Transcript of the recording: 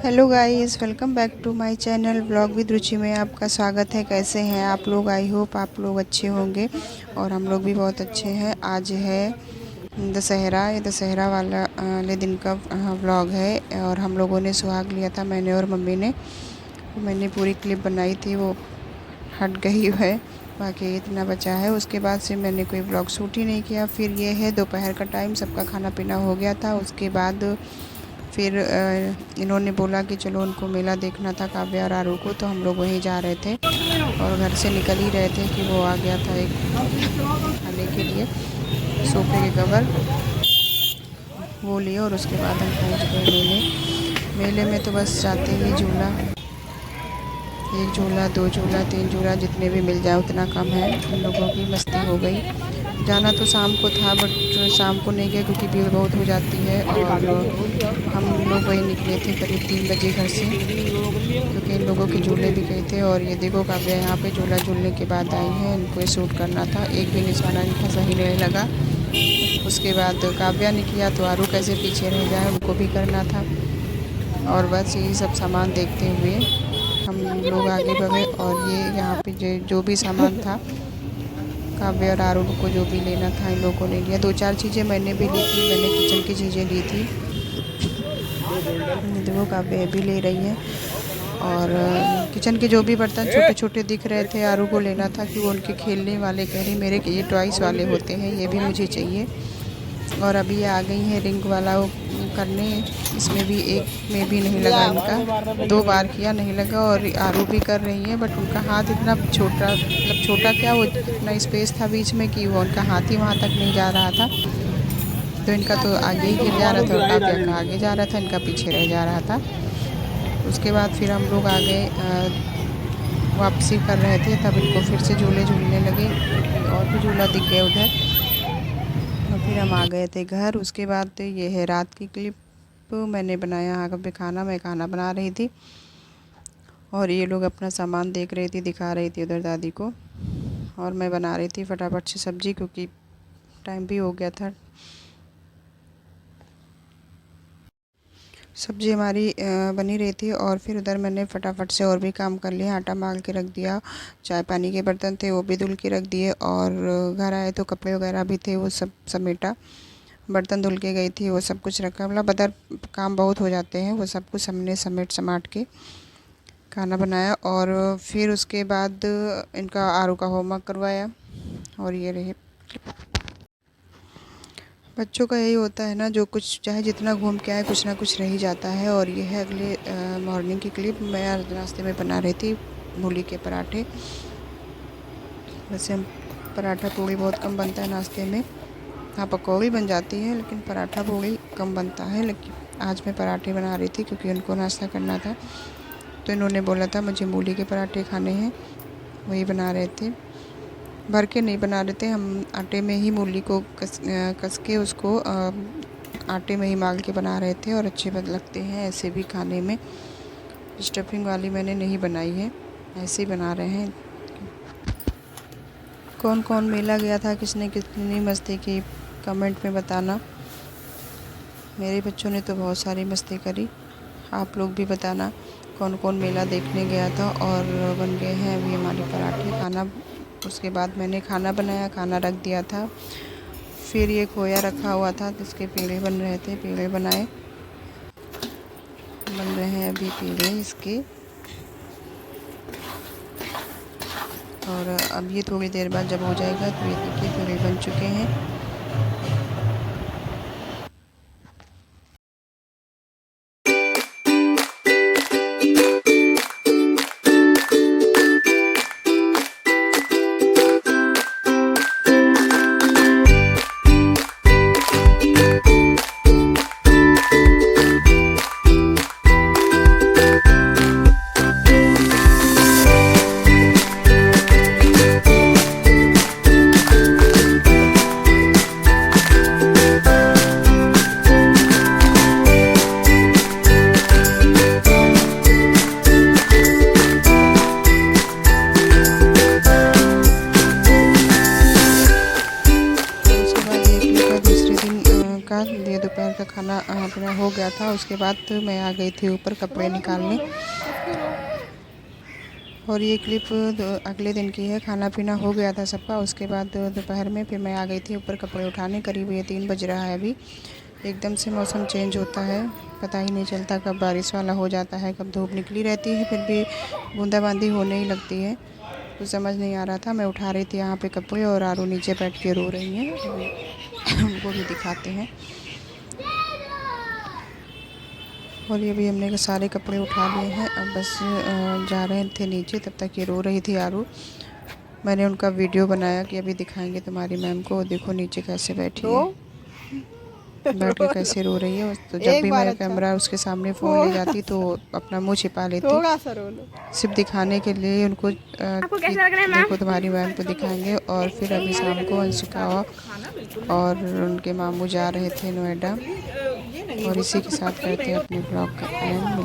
Hello guys, welcome back to my channel vlog with Ruchi में आपका स्वागत है। कैसे हैं आप लोग? आई होप आप लोग अच्छे होंगे और हम लोग भी बहुत अच्छे हैं। आज है दशहरा, ये दशहरा वाले दिन का व्लॉग है और हम लोगों ने सुहाग लिया था, मैंने और मम्मी ने। मैंने पूरी क्लिप बनाई थी, वो हट गई है, बाकी इतना बचा है। उसके बाद से मैंने कोई व्लॉग शूट ही नहीं किया। फिर ये है दोपहर का टाइम, सबका खाना पीना हो गया था। उसके बाद फिर इन्होंने बोला कि चलो उनको मेला देखना था, काव्या और आरू को, तो हम लोग वहीं जा रहे थे और घर से निकल ही रहे थे कि वो आ गया था एक खाने के लिए सोफे के कवर, वो लिए और उसके बाद हम पहुंच गए मेले में। तो बस जाते ही झूला, एक झूला, दो झूला, तीन झूला, जितने भी मिल जाए उतना कम है। हम लोगों की मस्ती हो गई। जाना तो शाम को था बट शाम को नहीं गए क्योंकि भीड़ बहुत हो जाती है और हम लोग वही निकले थे करीब 3 बजे घर से, क्योंकि इन लोगों के झूले भी गए थे। और ये देखो काव्या यहाँ पे झूला झूलने के बाद आई है, इनको ये शूट करना था। एक भी निशाना इनका सही नहीं लगा। उसके बाद काव्या ने किया तो आरू कैसे पीछे रह जाए, उनको भी करना था। और बस यही सब सामान देखते हुए हम लोग आगे बढ़े। और ये यहाँ पे जो भी सामान था, काव्या और आरू को जो भी लेना था इन लोगों ने लिया। 2-4 चीज़ें मैंने भी ली थी, मैंने किचन की चीज़ें ली थी। देखो काव्या भी ले रही है। और किचन के जो भी बर्तन छोटे छोटे दिख रहे थे, आरू को लेना था कि वो उनके खेलने वाले, कह रही मेरे ये टॉयस वाले होते हैं, ये भी मुझे चाहिए। और अभी ये आ गई है रिंग वाला वो करने, इसमें भी एक में भी नहीं लगा इनका, 2 बार किया नहीं लगा। और आरू भी कर रही है बट उनका हाथ इतना छोटा, मतलब छोटा क्या, वो इतना स्पेस था बीच में कि वो उनका हाथ ही वहाँ तक नहीं जा रहा था। तो इनका तो आगे ही गिर जा रहा था और काव्या का आगे जा रहा था, इनका पीछे रह जा रहा था। उसके बाद फिर हम लोग आ गए, वापसी कर रहे थे, तब इनको फिर से झूले झूलने लगे और भी झूला दिख गए उधर। और फिर हम आ गए थे घर। उसके बाद ये है रात की क्लिप, मैंने बनाया यहाँ पे खाना, मैं खाना बना रही थी और ये लोग अपना सामान देख रही थी, दिखा रही थी उधर दादी को, और मैं बना रही थी फटाफट से सब्ज़ी क्योंकि टाइम भी हो गया था। सब्ज़ी हमारी बनी रही थी और फिर उधर मैंने फटाफट से और भी काम कर लिया। आटा माल के रख दिया, चाय पानी के बर्तन थे वो भी धुल के रख दिए, और घर आए तो कपड़े वगैरह भी थे वो सब समेटा, बर्तन धुल के गई थी वो सब कुछ रखा। मतलब अदर काम बहुत हो जाते हैं, वो सब कुछ हमने समेट समाट के खाना बनाया। और फिर उसके बाद इनका आरू का होमवर्क करवाया। और ये रहे, बच्चों का यही होता है ना, जो कुछ चाहे जितना घूम के आए कुछ ना कुछ रह ही जाता है। और ये है अगले मॉर्निंग की क्लिप। मैं आज नाश्ते में बना रही थी मूली के पराठे। वैसे हम पराठा पूड़ी बहुत कम बनता है नाश्ते में, हाँ पकौड़ी बन जाती है लेकिन पराठा पूड़ी कम बनता है। लेकिन आज मैं पराठे बना रही थी क्योंकि उनको नाश्ता करना था, तो इन्होंने बोला था मुझे मूली के पराठे खाने हैं, वही बना रहे थे। भर के नहीं बना रहे थे हम, आटे में ही मूली को कस के उसको आटे में ही माल के बना रहे थे और अच्छे लगते हैं ऐसे भी खाने में। स्टफिंग वाली मैंने नहीं बनाई है, ऐसे ही बना रहे हैं। कौन कौन मेला गया था, किसने कितनी मस्ती की, कमेंट में बताना। मेरे बच्चों ने तो बहुत सारी मस्ती करी, आप लोग भी बताना कौन कौन मेला देखने गया था। और बन गए हैं अभी हमारे पराठे। खाना, उसके बाद मैंने खाना बनाया, खाना रख दिया था। फिर ये खोया रखा हुआ था तो इसके पेड़े बन रहे थे, पेड़े बनाए, बन रहे हैं अभी पेड़े इसके। और अब ये थोड़ी देर बाद जब हो जाएगा तो ये देखिए पेड़े बन चुके हैं। खाना अपना हो गया था। उसके बाद तो मैं आ गई थी ऊपर कपड़े निकालने। और ये क्लिप अगले दिन की है। खाना पीना हो गया था सबका। उसके बाद दोपहर में फिर मैं आ गई थी ऊपर कपड़े उठाने। करीब ये 3 बज रहा है अभी। एकदम से मौसम चेंज होता है, पता ही नहीं चलता कब बारिश वाला हो जाता है, कब धूप निकली रहती है, फिर भी बूंदाबांदी होने ही लगती है। कुछ समझ नहीं आ रहा था। मैं उठा रही थी यहाँ पे कपड़े और आरू नीचे बैठ के रो रही हैं। उनको भी दिखाते हैं। और ये भी हमने सारे कपड़े उठा लिए हैं। अब बस जा रहे थे नीचे, तब तक ये रो रही थी आरू। मैंने उनका वीडियो बनाया कि अभी दिखाएंगे तुम्हारी मैम को। देखो नीचे कैसे बैठी है, बैठ के कैसे रो रही है। तो जब भी मैं कैमरा उसके सामने फ़ोन ले जाती तो अपना मुंह छिपा लेती, सिर्फ दिखाने के लिए उनको। देखो तुम्हारी मैम को दिखाएंगे। और फिर अभी शाम को अंशिका और उनके मामू जा रहे थे नोएडा। और इसी के साथ करते हैं अपने ब्लॉग का एंड।